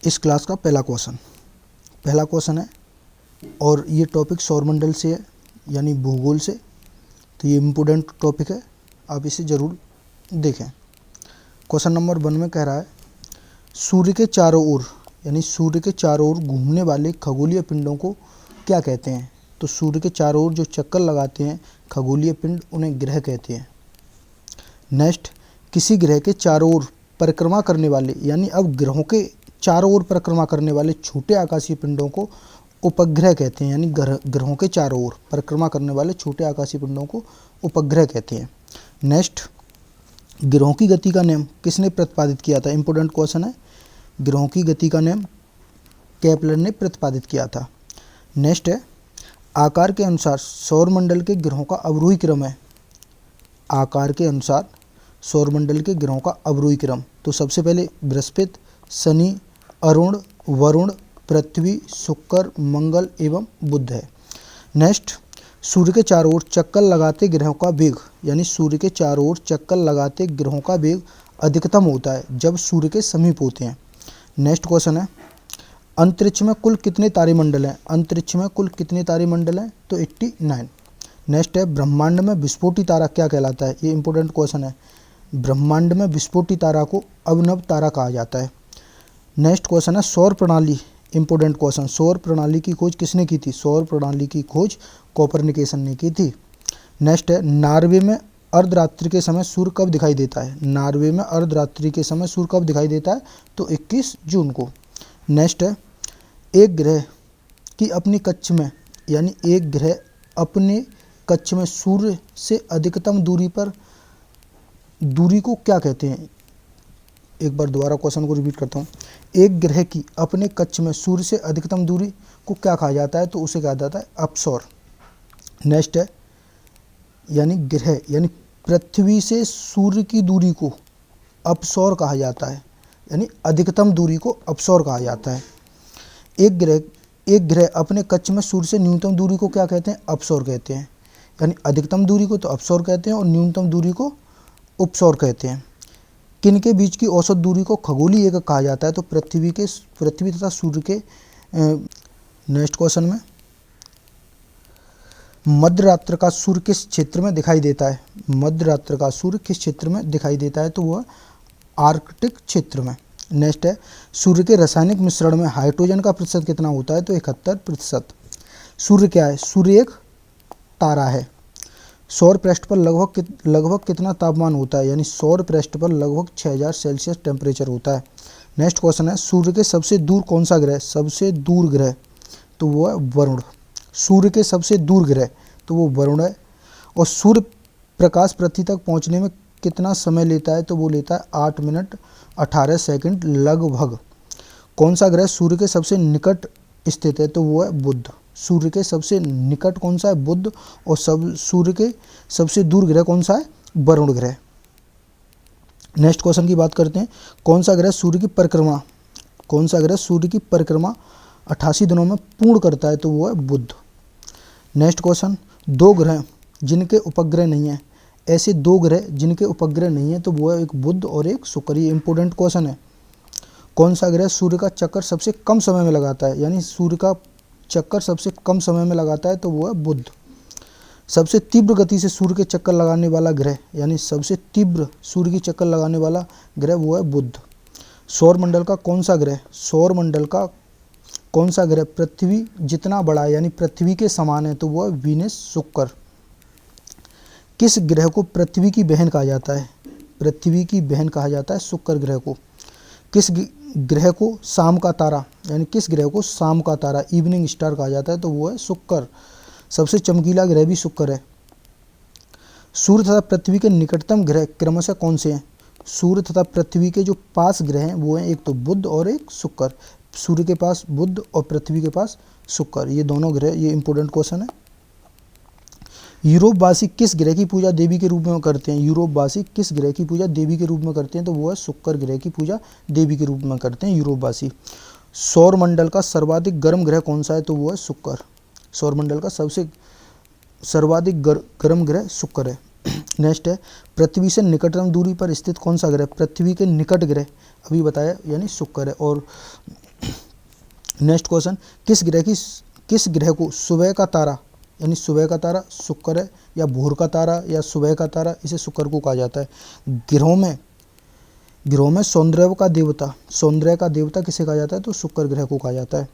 इस क्लास का पहला क्वेश्चन है और ये टॉपिक सौरमंडल से है यानी भूगोल से, तो ये इम्पोर्टेंट टॉपिक है, आप इसे ज़रूर देखें। क्वेश्चन नंबर 1 में कह रहा है सूर्य के चारों ओर यानी सूर्य के चारों ओर घूमने वाले खगोलीय पिंडों को क्या कहते हैं। तो सूर्य के चारों ओर जो चक्कर लगाते हैं खगोलीय पिंड उन्हें ग्रह कहते हैं। नेक्स्ट, किसी ग्रह के चारों ओर परिक्रमा करने वाले यानी अब ग्रहों के चारों ओर परिक्रमा करने वाले छोटे आकाशीय पिंडों को उपग्रह कहते हैं, यानी ग्रहों के चारों ओर परिक्रमा करने वाले छोटे आकाशीय पिंडों को उपग्रह कहते हैं। नेक्स्ट, ग्रहों की गति का नियम किसने प्रतिपादित किया था। इंपॉर्टेंट क्वेश्चन है, ग्रहों की गति का नियम केपलर ने प्रतिपादित किया था। नेक्स्ट है, आकार के अनुसार सौरमंडल के ग्रहों का अवरोही क्रम है। आकार के अनुसार सौरमंडल के ग्रहों का अवरोही क्रम, तो सबसे पहले बृहस्पति, शनि, अरुण, वरुण, पृथ्वी, शुक्र, मंगल एवं बुध है। नेक्स्ट, सूर्य के चारों ओर चक्कर लगाते ग्रहों का वेग यानी सूर्य के चारों ओर चक्कर लगाते ग्रहों का वेग अधिकतम होता है जब सूर्य के समीप होते हैं। नेक्स्ट क्वेश्चन है, अंतरिक्ष में कुल कितने तारामंडल हैं। अंतरिक्ष में कुल कितने तारामंडल हैं, तो 89। नेक्स्ट है, ब्रह्मांड में विस्फोटी तारा क्या कहलाता है। ये इंपॉर्टेंट क्वेश्चन है, ब्रह्मांड में विस्फोटी तारा को अवनव तारा कहा जाता है। नेक्स्ट क्वेश्चन है, सौर प्रणाली। इंपॉर्टेंट क्वेश्चन, सौर प्रणाली की खोज किसने की थी। सौर प्रणाली की खोज कोपरनिकस ने की थी। नेक्स्ट है, नॉर्वे में अर्धरात्रि के समय सूर्य कब दिखाई देता है। नॉर्वे में अर्धरात्रि के समय सूर्य कब दिखाई देता है, तो 21 जून को। नेक्स्ट है, एक ग्रह की अपनी कक्ष में यानी एक ग्रह अपने कक्ष में सूर्य से अधिकतम दूरी को क्या कहते हैं। एक बार दोबारा क्वेश्चन को रिपीट करता हूँ। एक ग्रह की अपने कक्ष में सूर्य से अधिकतम दूरी को क्या कहा जाता है, तो उसे कहा जाता है अपसौर। नेक्स्ट है, यानी ग्रह यानी पृथ्वी से सूर्य की दूरी को अपसौर कहा जाता है, यानी अधिकतम दूरी को अपसौर कहा जाता है। एक ग्रह अपने कक्ष में सूर्य से न्यूनतम दूरी को क्या कहते हैं, अपसौर कहते हैं। यानी अधिकतम दूरी को तो अपसौर कहते हैं और न्यूनतम दूरी को उपसौर कहते हैं। किन के बीच की औसत दूरी को खगोलीय एकक कहा जाता है, तो पृथ्वी तथा सूर्य के। नेक्स्ट क्वेश्चन में, मध्य रात्र का सूर्य किस क्षेत्र में दिखाई देता है। मध्य रात्र का सूर्य किस क्षेत्र में दिखाई देता है, तो वह आर्कटिक क्षेत्र में। नेक्स्ट है, सूर्य के रासायनिक मिश्रण में हाइड्रोजन का प्रतिशत कितना होता है, तो 71%। सूर्य क्या है, सूर्य एक तारा है। सौर पृष्ठ पर लगभग कितना तापमान होता है, यानी सौर पृष्ठ पर लगभग 6000 सेल्सियस टेम्परेचर होता है। नेक्स्ट क्वेश्चन है, सूर्य के सबसे दूर कौन सा ग्रह, सबसे दूर ग्रह, तो वो है वरुण। सूर्य के सबसे दूर ग्रह तो वो वरुण है। और सूर्य प्रकाश पृथ्वी तक पहुंचने में कितना समय लेता है, तो वो लेता है 8 मिनट 18 सेकंड लगभग। कौन सा ग्रह सूर्य के सबसे निकट स्थित है, तो वो है बुध। सूर्य के सबसे निकट कौन सा है, बुध। और सूर्य के सबसे दूर ग्रह कौन सा है, वरुण ग्रह। नेक्स्ट क्वेश्चन की बात करते हैं, कौन सा ग्रह सूर्य की परिक्रमा 88 दिनों में पूर्ण करता है, तो वो है बुध। नेक्स्ट क्वेश्चन, दो ग्रह जिनके उपग्रह नहीं है। ऐसे दो ग्रह जिनके उपग्रह नहीं है, तो वो है एक बुध और एक शुक्र। ये इंपॉर्टेंट क्वेश्चन है। कौन सा ग्रह सूर्य का चक्कर सबसे कम समय में लगाता है, यानी सूर्य का चक्कर सबसे कम समय में लगाता है, तो वो है बुध। सबसे तीव्र गति से सूर्य के चक्कर लगाने वाला ग्रह यानी सबसे तीव्र सूर्य की चक्कर लगाने वाला ग्रह वो है बुध। सौरमंडल का कौन सा ग्रह पृथ्वी जितना बड़ा है यानी पृथ्वी के समान है, तो वो है वीनस शुक्र। किस ग्रह को पृथ्वी की बहन कहा जाता है। पृथ्वी की बहन कहा जाता है शुक्र ग्रह को। किस ग्रह को शाम का तारा इवनिंग स्टार कहा जाता है, तो वो है शुक्र। सबसे चमकीला ग्रह भी शुक्र है। सूर्य तथा पृथ्वी के निकटतम ग्रह क्रमशः कौन से हैं। सूर्य तथा पृथ्वी के जो पास ग्रह हैं वो हैं एक तो बुध और एक शुक्र। सूर्य के पास बुध और पृथ्वी के पास शुक्र, ये दोनों ग्रह। ये इंपॉर्टेंट क्वेश्चन है। यूरोपवासी किस ग्रह की पूजा देवी के रूप में करते हैं। यूरोपवासी किस ग्रह की पूजा देवी के रूप में करते हैं, तो वो है शुक्र ग्रह की पूजा देवी के रूप में करते हैं यूरोपवासी। सौरमंडल का सर्वाधिक गर्म ग्रह कौन सा है, तो वो है शुक्र। सौरमंडल का सबसे सर्वाधिक गर्म ग्रह शुक्र है। नेक्स्ट है, पृथ्वी से निकटतम दूरी पर स्थित कौन सा ग्रह। पृथ्वी के निकट ग्रह अभी बताया यानी शुक्र है। और नेक्स्ट क्वेश्चन, किस ग्रह को सुबह का तारा, यानी सुबह का तारा शुक्र है, या भोर का तारा या सुबह का तारा, इसे शुक्र को कहा जाता है। ग्रहों में सौंदर्य का देवता किसे कहा जाता है, तो शुक्र ग्रह को कहा जाता है।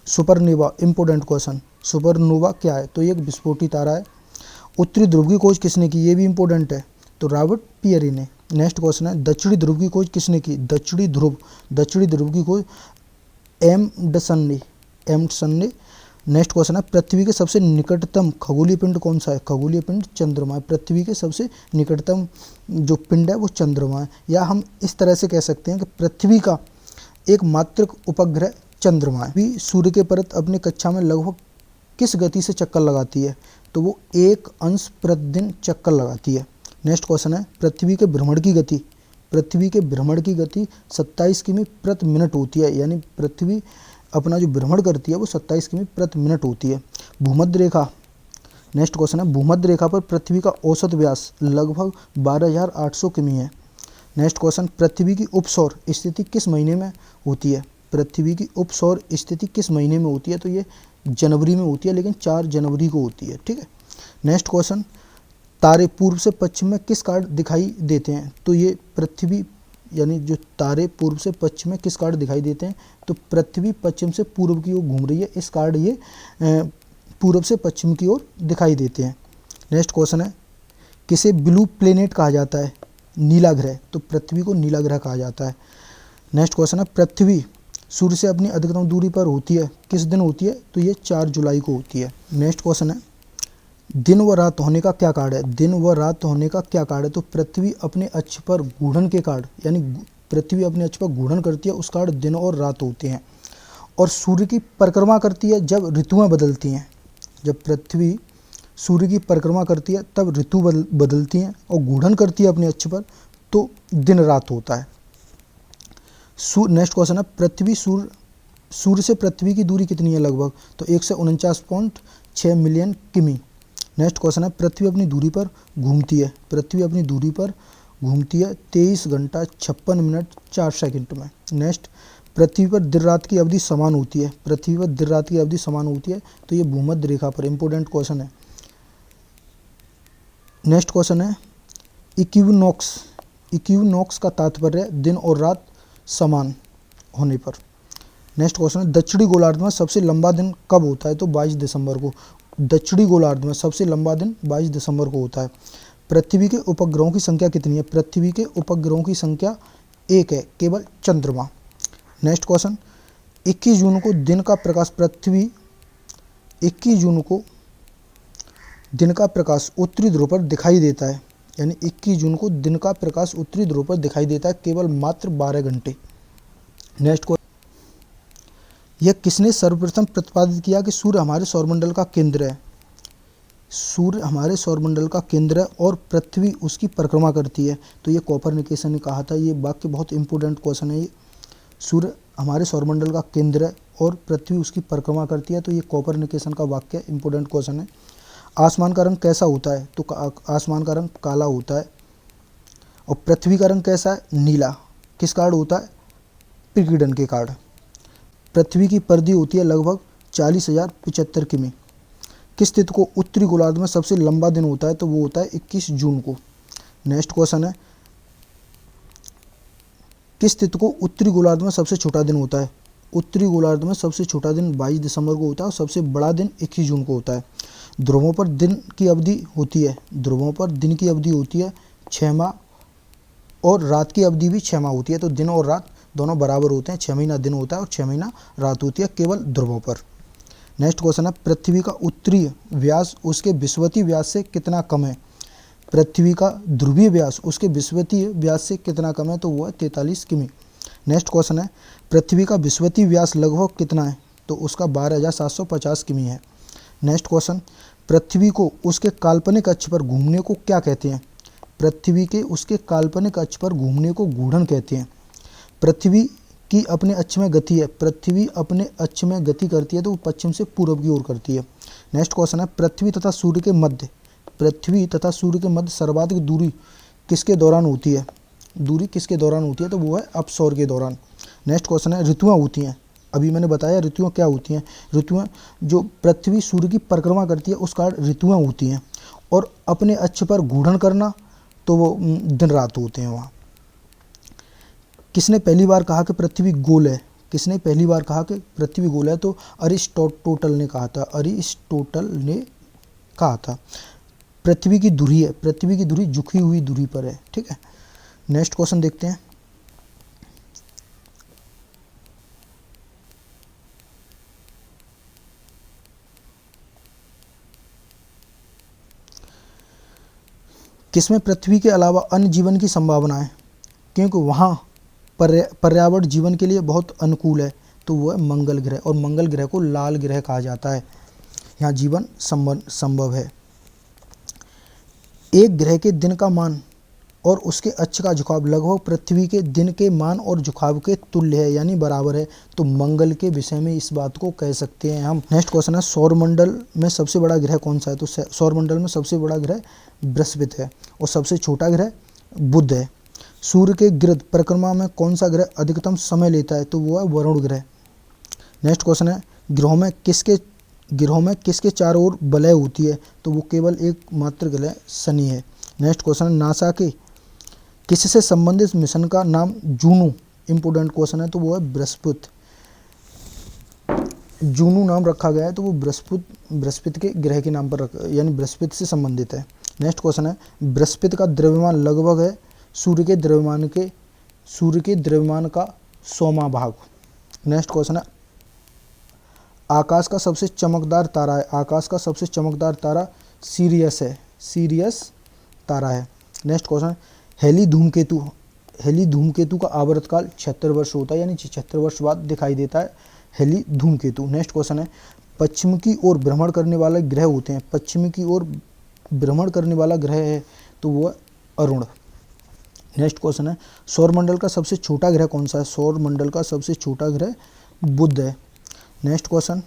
सुपरनोवा, इंपोर्टेंट क्वेश्चन, सुपरनोवा क्या है, तो ये एक विस्फोटी तारा है। उत्तरी ध्रुव की खोज किसने की, ये भी इंपॉर्टेंट है, तो रॉबर्ट पियरी ने। नेक्स्ट क्वेश्चन है, दक्षिणी ध्रुव की खोज किसने की, दक्षिणी ध्रुव की खोज एमंडसन ने। नेक्स्ट क्वेश्चन है, पृथ्वी के सबसे निकटतम खगोलीय पिंड कौन सा है, खगोलीय पिंड चंद्रमा है। पृथ्वी के सबसे निकटतम जो पिंड है वो चंद्रमा है, या हम इस तरह से कह सकते हैं कि पृथ्वी का एकमात्र उपग्रह चंद्रमा है। भी सूर्य के परत अपनी कक्षा में लगभग किस गति से चक्कर लगाती है, तो वो 1 अंश प्रतिदिन चक्कर लगाती है। नेक्स्ट क्वेश्चन है, पृथ्वी के भ्रमण की गति 27 किमी प्रति मिनट होती है, यानी पृथ्वी अपना जो भ्रमण करती है वो 27 किमी प्रति मिनट होती है। भूमध्य रेखा, नेक्स्ट क्वेश्चन है, भूमध्य रेखा पर पृथ्वी का औसत व्यास लगभग 12,800 किमी है। नेक्स्ट क्वेश्चन, पृथ्वी की उपसौर स्थिति किस महीने में होती है, पृथ्वी की उपसौर स्थिति किस महीने में होती है, तो ये जनवरी में होती है, लेकिन 4 जनवरी को होती है, ठीक है। नेक्स्ट क्वेश्चन, तारे पूर्व से पश्चिम में किस कार्ड दिखाई देते हैं, तो ये पृथ्वी, यानी जो तारे पूर्व से पश्चिम में किस कार्ड दिखाई देते हैं, तो पृथ्वी पश्चिम से पूर्व की ओर घूम रही है, इस कार्ड ये पूर्व से पश्चिम की ओर दिखाई देते हैं। नेक्स्ट क्वेश्चन है, किसे ब्लू प्लेनेट कहा जाता है, नीला ग्रह, तो पृथ्वी को नीला ग्रह कहा जाता है। नेक्स्ट क्वेश्चन है, पृथ्वी सूर्य से अपनी अधिकतम दूरी पर होती है, किस दिन होती है, तो ये 4 जुलाई को होती है। नेक्स्ट क्वेश्चन है, दिन व रात होने का क्या कार्ड है, तो पृथ्वी अपने अक्ष पर घूर्णन के कार्ड, यानी पृथ्वी अपने अक्ष पर घूर्णन करती है, उस कार्ड दिन और रात होते हैं। और सूर्य की परिक्रमा करती है जब ऋतुएं बदलती हैं, जब पृथ्वी सूर्य की परिक्रमा करती है तब ऋतु बदलती हैं, और घूर्णन करती है अपने अक्ष पर तो दिन रात होता है। नेक्स्ट क्वेश्चन है, सूर्य से पृथ्वी की दूरी कितनी है लगभग, तो 149.6 मिलियन किमी। नेक्स्ट क्वेश्चन है, पृथ्वी अपनी दूरी पर घूमती है 23 घंटा 56 मिनट 4 सेकंड में। नेक्स्ट, पृथ्वी पर दिन रात की अवधि समान होती है, तो ये भूमध्य रेखा पर, इंपोर्टेंट क्वेश्चन है। नेक्स्ट क्वेश्चन है, इक्विनॉक्स का तात्पर्य दिन और रात समान होने पर। नेक्स्ट क्वेश्चन है, दक्षिणी गोलार्ध में सबसे लंबा दिन कब होता है, तो 22 दिसंबर को। दक्षिणी गोलार्ध में सबसे लंबा दिन 22 दिसंबर को होता है। पृथ्वी के उपग्रहों की संख्या कितनी है, पृथ्वी के उपग्रहों की संख्या 1 है, केवल चंद्रमा। नेक्स्ट क्वेश्चन, 21 जून को दिन का प्रकाश उत्तरी ध्रुव पर दिखाई देता है, यानी 21 जून को दिन का प्रकाश उत्तरी ध्रुव पर दिखाई देता है, केवल मात्र 12 घंटे। नेक्स्ट क्वेश्चन, यह किसने सर्वप्रथम प्रतिपादित किया कि सूर्य हमारे सौरमंडल का केंद्र है, और पृथ्वी उसकी परिक्रमा करती है, तो ये कोपरनिकस ने कहा था। ये वाक्य बहुत इंपॉर्टेंट क्वेश्चन है, ये सूर्य हमारे सौरमंडल का केंद्र है और पृथ्वी उसकी परिक्रमा करती है, तो ये कोपरनिकस का वाक्य इंपॉर्टेंट क्वेश्चन है। आसमान का रंग कैसा होता है, तो आसमान का रंग काला होता है, और पृथ्वी का रंग कैसा है, नीला। किस कार्ड होता है, प्रकीर्णन के कार्ड। पृथ्वी की परिधि होती है लगभग 40,075 किमी। किस तिथि को उत्तरी गोलार्ध में सबसे लंबा दिन होता है, तो वो होता है 21 जून को। नेक्स्ट क्वेश्चन है, किस तिथि को उत्तरी गोलार्ध में सबसे छोटा दिन होता है, उत्तरी गोलार्ध में सबसे छोटा दिन 22 दिसंबर को होता है, और सबसे बड़ा दिन 21 जून को होता है। ध्रुवों पर दिन की अवधि होती है 6 माह, और रात की अवधि भी 6 माह होती है, तो दिन और रात दोनों बराबर होते हैं। 6 महीना दिन होता है और 6 महीना रात होती है, केवल ध्रुवों पर। नेक्स्ट क्वेश्चन है, पृथ्वी का उत्तरीय व्यास उसके विषुवतीय व्यास से कितना कम है, पृथ्वी का ध्रुवीय व्यास उसके विषुवतीय व्यास से कितना कम है, तो वो है 43 किमी। नेक्स्ट क्वेश्चन है, पृथ्वी का विषुवतीय व्यास लगभग कितना है, तो उसका 12,750 किमी है। नेक्स्ट क्वेश्चन, पृथ्वी को उसके काल्पनिक अक्ष पर घूमने को क्या कहते हैं, पृथ्वी के उसके काल्पनिक अक्ष पर घूमने को घूर्णन कहते हैं। पृथ्वी की अपने अक्ष में गति है, पृथ्वी अपने अक्ष में गति करती है, तो वो पश्चिम से पूर्व की ओर करती है। नेक्स्ट क्वेश्चन है, पृथ्वी तथा सूर्य के मध्य सर्वाधिक दूरी किसके दौरान होती है, तो वो है अपसौर के दौरान। नेक्स्ट क्वेश्चन है, ऋतुएं होती हैं अभी मैंने बताया ऋतुएं क्या होती हैं। ऋतुएं जो पृथ्वी सूर्य की परिक्रमा करती है उसका ऋतुएं होती हैं। और अपने अक्ष पर घूर्णन करना तो वो दिन रात होते हैं वहाँ। किसने पहली बार कहा कि पृथ्वी गोल है? किसने पहली बार कहा कि पृथ्वी गोल है? तो अरिस्टोटल ने कहा था। अरिस्टोटल ने कहा था। पृथ्वी की धुरी है, पृथ्वी की धुरी झुकी हुई धुरी पर है। ठीक है, नेक्स्ट क्वेश्चन देखते हैं। किसमें पृथ्वी के अलावा अन्य जीवन की संभावना है? क्योंकि वहाँ पर्यावरण जीवन के लिए बहुत अनुकूल है, तो वो है मंगल ग्रह। और मंगल ग्रह को लाल ग्रह कहा जाता है, यहाँ जीवन संभव है। एक ग्रह के दिन का मान और उसके अक्ष का झुकाव लगभग पृथ्वी के दिन के मान और झुकाव के तुल्य है, यानी बराबर है। तो मंगल के विषय में इस बात को कह सकते हैं हम। नेक्स्ट क्वेश्चन है, सौरमंडल में सबसे बड़ा ग्रह कौन सा है? तो सौरमंडल में सबसे बड़ा ग्रह बृहस्पति है और सबसे छोटा ग्रह बुध है। सूर्य के गिर्द परिक्रमा में कौन सा ग्रह अधिकतम समय लेता है? तो वो है वरुण ग्रह। नेक्स्ट क्वेश्चन है, ग्रहों में किसके चारों ओर वलय होती है? तो वो केवल एकमात्र ग्रह शनि है। नेक्स्ट क्वेश्चन है, नासा के किससे संबंधित मिशन का नाम जूनू? इंपोर्टेंट क्वेश्चन है, तो वो है बृहस्पति। जूनू नाम रखा गया है तो वो बृहस्पति के ग्रह के नाम पर यानी बृहस्पति से संबंधित है। नेक्स्ट क्वेश्चन है, बृहस्पति का द्रव्यमान लगभग है सूर्य के द्रव्यमान का 100वां भाग। नेक्स्ट क्वेश्चन है, आकाश का सबसे चमकदार तारा है। आकाश का सबसे चमकदार तारा सीरियस है, सीरियस तारा है। नेक्स्ट क्वेश्चन है, हेली धूमकेतु का आवर्तकाल 76 वर्ष होता है, यानी 76 वर्ष बाद दिखाई देता है हेली धूमकेतु। नेक्स्ट क्वेश्चन है, पश्चिम की ओर भ्रमण करने वाले ग्रह होते हैं। पश्चिम की ओर भ्रमण करने वाला ग्रह है तो वो है अरुण। नेक्स्ट क्वेश्चन है, सौरमंडल का सबसे छोटा ग्रह कौन सा है? सौरमंडल का सबसे छोटा ग्रह बुध है। नेक्स्ट क्वेश्चन,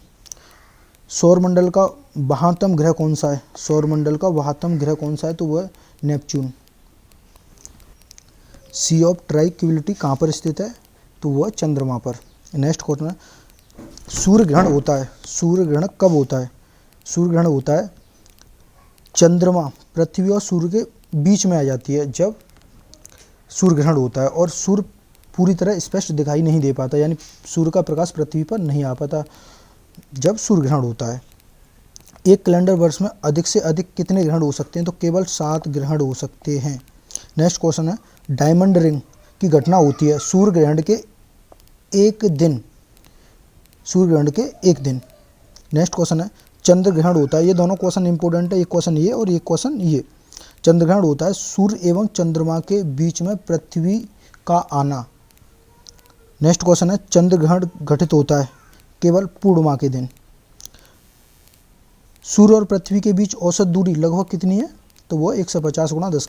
सौरमंडल का 72वां ग्रह कौन सा है? सौरमंडल का 72वां ग्रह कौन सा है? तो वो है नेपच्यून। सी ऑफ ट्रांक्विलिटी कहाँ पर स्थित है? तो वो है चंद्रमा पर। नेक्स्ट क्वेश्चन है, सूर्य ग्रहण होता है। सूर्य ग्रहण कब होता है? सूर्य ग्रहण होता है चंद्रमा पृथ्वी और सूर्य के बीच में आ जाती है जब सूर्य ग्रहण होता है, और सूर्य पूरी तरह स्पष्ट दिखाई नहीं दे पाता, यानी सूर्य का प्रकाश पृथ्वी पर नहीं आ पाता जब सूर्य ग्रहण होता है। एक कैलेंडर वर्ष में अधिक से अधिक कितने ग्रहण हो सकते हैं? तो केवल 7 ग्रहण हो सकते हैं। नेक्स्ट क्वेश्चन है, डायमंड रिंग की घटना होती है सूर्य ग्रहण के एक दिन। नेक्स्ट क्वेश्चन है, चंद्र ग्रहण होता है। ये दोनों क्वेश्चन इंपोर्टेंट है, एक क्वेश्चन ये और एक क्वेश्चन ये। चंद्र ग्रहण होता है सूर्य एवं चंद्रमा के बीच में पृथ्वी का आना। नेक्स्ट क्वेश्चन है, चंद्र ग्रहण घटित होता है केवल पूर्णिमा के दिन। सूर्य और पृथ्वी के बीच औसत दूरी लगभग कितनी है? तो वो 150 × 10⁻⁴